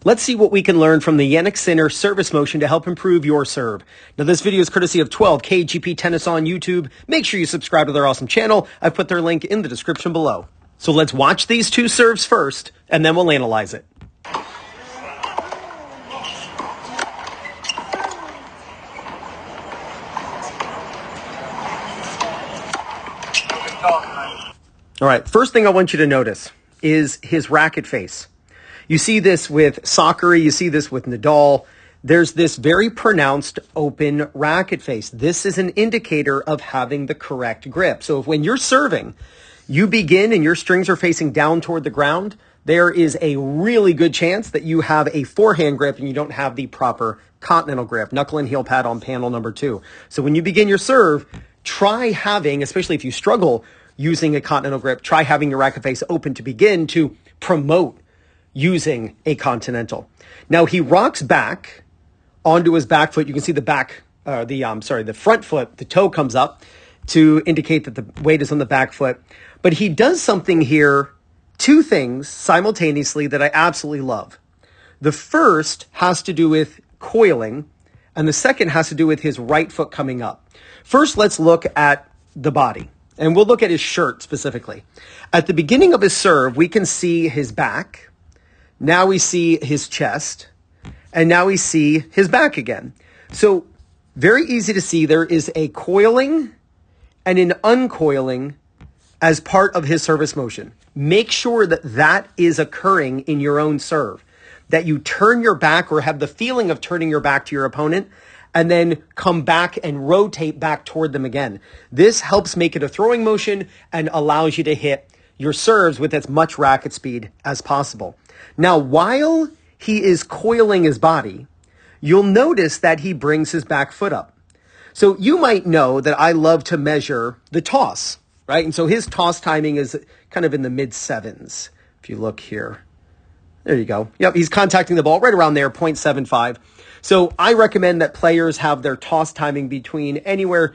Let's see what we can learn from the Jannik service motion to help improve your serve. Now, this video is courtesy of 12KGP Tennis on YouTube. Make sure you subscribe to their awesome channel. I've put their link in the description below. So let's watch these two serves first, and then we'll analyze it. All right, first thing I want you to notice is his racket face. You see this with soccer, you see this with Nadal. There's this very pronounced open racket face. This is an indicator of having the correct grip. So if when you're serving, you begin and your strings are facing down toward the ground, there is a really good chance that you have a forehand grip and you don't have the proper continental grip, knuckle and heel pad on panel number 2. So when you begin your serve, try having, especially if you struggle using a continental grip, try having your racket face open to begin to promote using a continental. Now he rocks back onto his back foot. You can see the front foot, the toe comes up to indicate that the weight is on the back foot. But he does something here, two things simultaneously that I absolutely love. The first has to do with coiling, and the second has to do with his right foot coming up. First, let's look at the body, and we'll look at his shirt specifically. At the beginning of his serve, we can see his back. Now we see his chest, and now we see his back again. So very easy to see there is a coiling and an uncoiling as part of his service motion. Make sure that that is occurring in your own serve, that you turn your back or have the feeling of turning your back to your opponent and then come back and rotate back toward them again. This helps make it a throwing motion and allows you to hit your serves with as much racket speed as possible. Now, while he is coiling his body, you'll notice that he brings his back foot up. So you might know that I love to measure the toss, right? And so his toss timing is kind of in the mid-7s. If you look here, there you go. Yep, he's contacting the ball right around there, 0.75. So I recommend that players have their toss timing between anywhere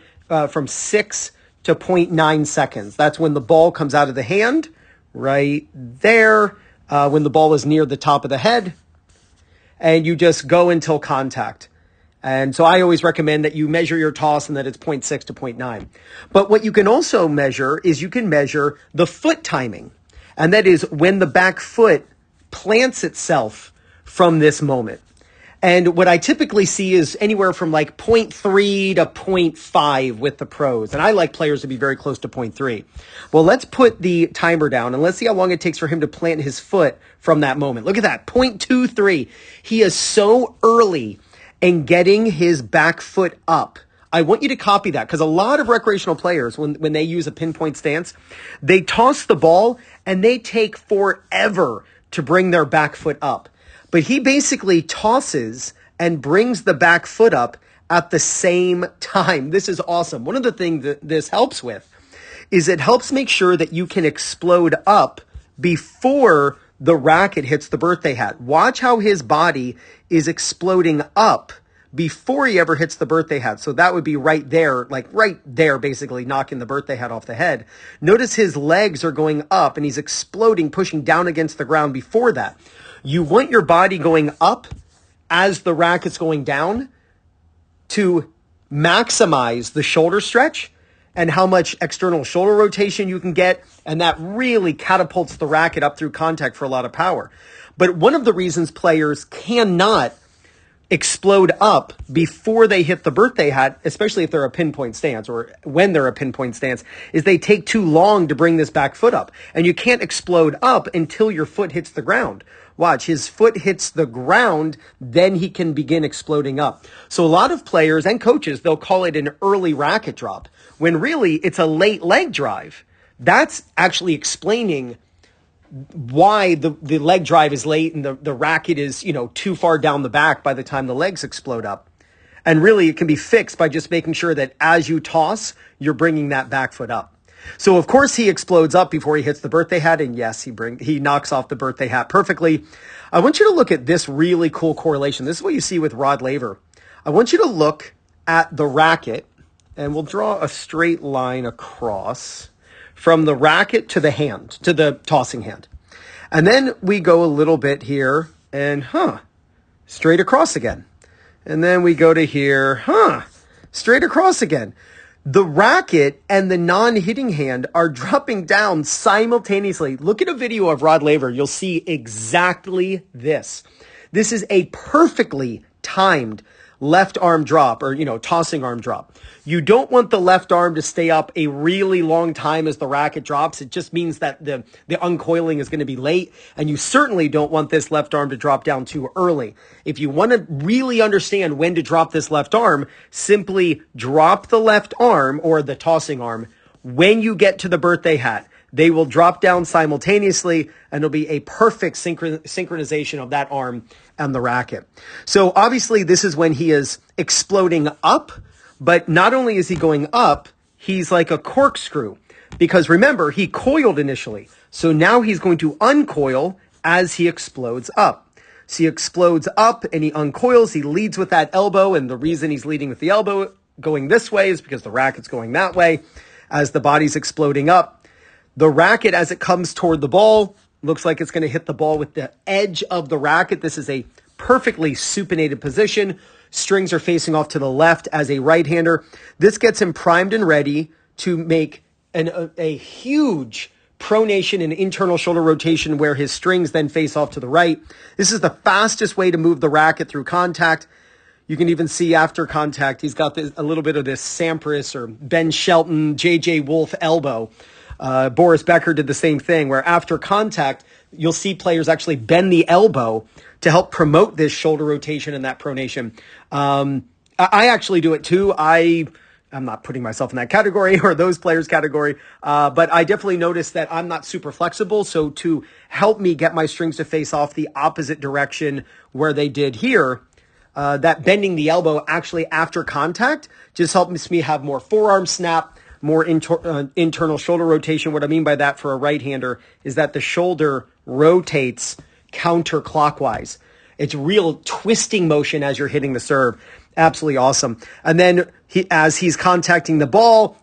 from 6 to 0.9 seconds. That's when the ball comes out of the hand, right there, when the ball is near the top of the head, and you just go until contact. And so I always recommend that you measure your toss and that it's 0.6 to 0.9. But what you can also measure is you can measure the foot timing. And that is when the back foot plants itself from this moment. And what I typically see is anywhere from like 0.3 to 0.5 with the pros. And I like players to be very close to 0.3. Well, let's put the timer down and let's see how long it takes for him to plant his foot from that moment. Look at that, 0.23. He is so early in getting his back foot up. I want you to copy that because a lot of recreational players, when they use a pinpoint stance, they toss the ball and they take forever to bring their back foot up. But he basically tosses and brings the back foot up at the same time. This is awesome. One of the things that this helps with is it helps make sure that you can explode up before the racket hits the birthday hat. Watch how his body is exploding up before he ever hits the birthday hat. So that would be right there, like right there, basically knocking the birthday hat off the head. Notice his legs are going up and he's exploding, pushing down against the ground before that. You want your body going up as the racket's going down to maximize the shoulder stretch and how much external shoulder rotation you can get. And that really catapults the racket up through contact for a lot of power. But one of the reasons players cannot explode up before they hit the birthday hat, especially if they're a pinpoint stance or when they're a pinpoint stance, is they take too long to bring this back foot up. And you can't explode up until your foot hits the ground. Watch, his foot hits the ground, then he can begin exploding up. So a lot of players and coaches, they'll call it an early racket drop, when really it's a late leg drive. That's actually explaining why the leg drive is late and the racket is, too far down the back by the time the legs explode up. And really it can be fixed by just making sure that as you toss, you're bringing that back foot up. So of course he explodes up before he hits the birthday hat, and yes, he knocks off the birthday hat perfectly. I want you to look at this really cool correlation. This is what you see with Rod Laver. I want you to look at the racket, and we'll draw a straight line across from the racket to the hand, to the tossing hand. And then we go a little bit here and straight across again. And then we go to here, straight across again. The racket and the non-hitting hand are dropping down simultaneously. Look at a video of Rod Laver. You'll see exactly this. This is a perfectly timed left arm drop, or, tossing arm drop. You don't want the left arm to stay up a really long time as the racket drops. It just means that the uncoiling is going to be late, and you certainly don't want this left arm to drop down too early. If you want to really understand when to drop this left arm, simply drop the left arm or the tossing arm when you get to the birthday hat. They will drop down simultaneously, and it'll be a perfect synchronization of that arm and the racket. So obviously this is when he is exploding up, but not only is he going up, he's like a corkscrew, because remember, he coiled initially. So now he's going to uncoil as he explodes up. So he explodes up and he uncoils. He leads with that elbow, and the reason he's leading with the elbow going this way is because the racket's going that way as the body's exploding up. The racket, as it comes toward the ball, looks like it's going to hit the ball with the edge of the racket. This is a perfectly supinated position. Strings are facing off to the left as a right-hander. This gets him primed and ready to make a huge pronation and internal shoulder rotation where his strings then face off to the right. This is the fastest way to move the racket through contact. You can even see after contact, he's got a little bit of this Sampras or Ben Shelton, J.J. Wolf elbow. Boris Becker did the same thing, where after contact, you'll see players actually bend the elbow to help promote this shoulder rotation and that pronation. I actually do it too. I'm not putting myself in that category or those players' category, but I definitely noticed that I'm not super flexible. So to help me get my strings to face off the opposite direction where they did here, that bending the elbow actually after contact just helps me have more forearm snap, more internal shoulder rotation. What I mean by that for a right-hander is that the shoulder rotates counterclockwise. It's real twisting motion as you're hitting the serve. Absolutely awesome. And then as he's contacting the ball,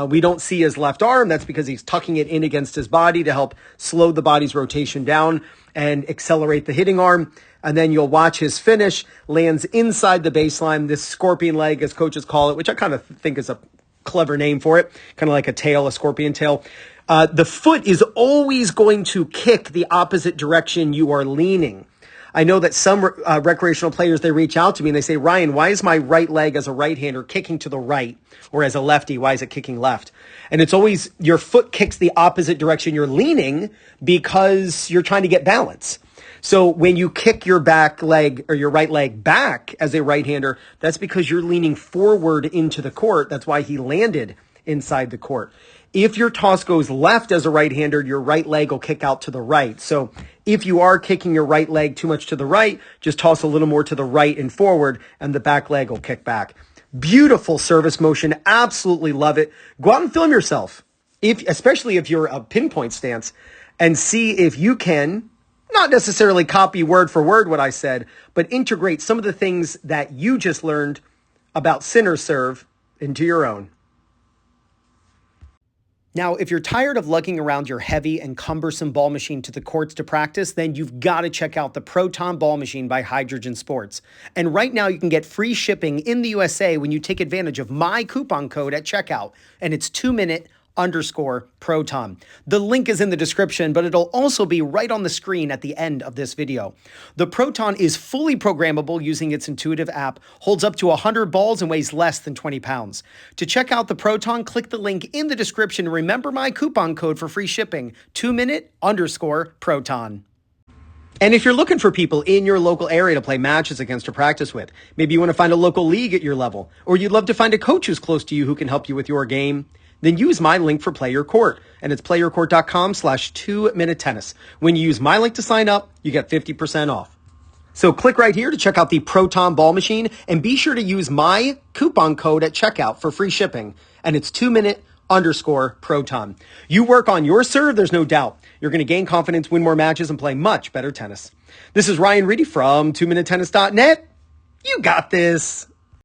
we don't see his left arm. That's because he's tucking it in against his body to help slow the body's rotation down and accelerate the hitting arm. And then you'll watch his finish, lands inside the baseline, this scorpion leg, as coaches call it, which I kind of think is a clever name for it, kind of like a tail, a scorpion tail. The foot is always going to kick the opposite direction you are leaning. I know that some recreational players, they reach out to me and they say, Ryan, why is my right leg as a right-hander kicking to the right? Or as a lefty, why is it kicking left? And it's always your foot kicks the opposite direction you're leaning because you're trying to get balance. So when you kick your back leg or your right leg back as a right-hander, that's because you're leaning forward into the court. That's why he landed inside the court. If your toss goes left as a right-hander, your right leg will kick out to the right. So if you are kicking your right leg too much to the right, just toss a little more to the right and forward, and the back leg will kick back. Beautiful service motion. Absolutely love it. Go out and film yourself, especially if you're a pinpoint stance, and see if you can not necessarily copy word for word what I said, but integrate some of the things that you just learned about center serve into your own. Now, if you're tired of lugging around your heavy and cumbersome ball machine to the courts to practice, then you've got to check out the Proton Ball Machine by Hydrogen Sports. And right now you can get free shipping in the USA when you take advantage of my coupon code at checkout, and it's 2minute_Proton. The link is in the description, but it'll also be right on the screen at the end of this video. The Proton is fully programmable using its intuitive app, holds up to 100 balls, and weighs less than 20 pounds. To check out the Proton, click the link in the description and remember my coupon code for free shipping, 2minute_Proton. And if you're looking for people in your local area to play matches against or practice with, maybe you want to find a local league at your level, or you'd love to find a coach who's close to you who can help you with your game, then use my link for PlayYourCourt, and it's playyourcourt.com/2minutetennis. When you use my link to sign up, you get 50% off. So click right here to check out the Proton Ball Machine, and be sure to use my coupon code at checkout for free shipping, and it's 2minute_Proton. You work on your serve, there's no doubt. You're going to gain confidence, win more matches, and play much better tennis. This is Ryan Reedy from 2minutetennis.net. You got this.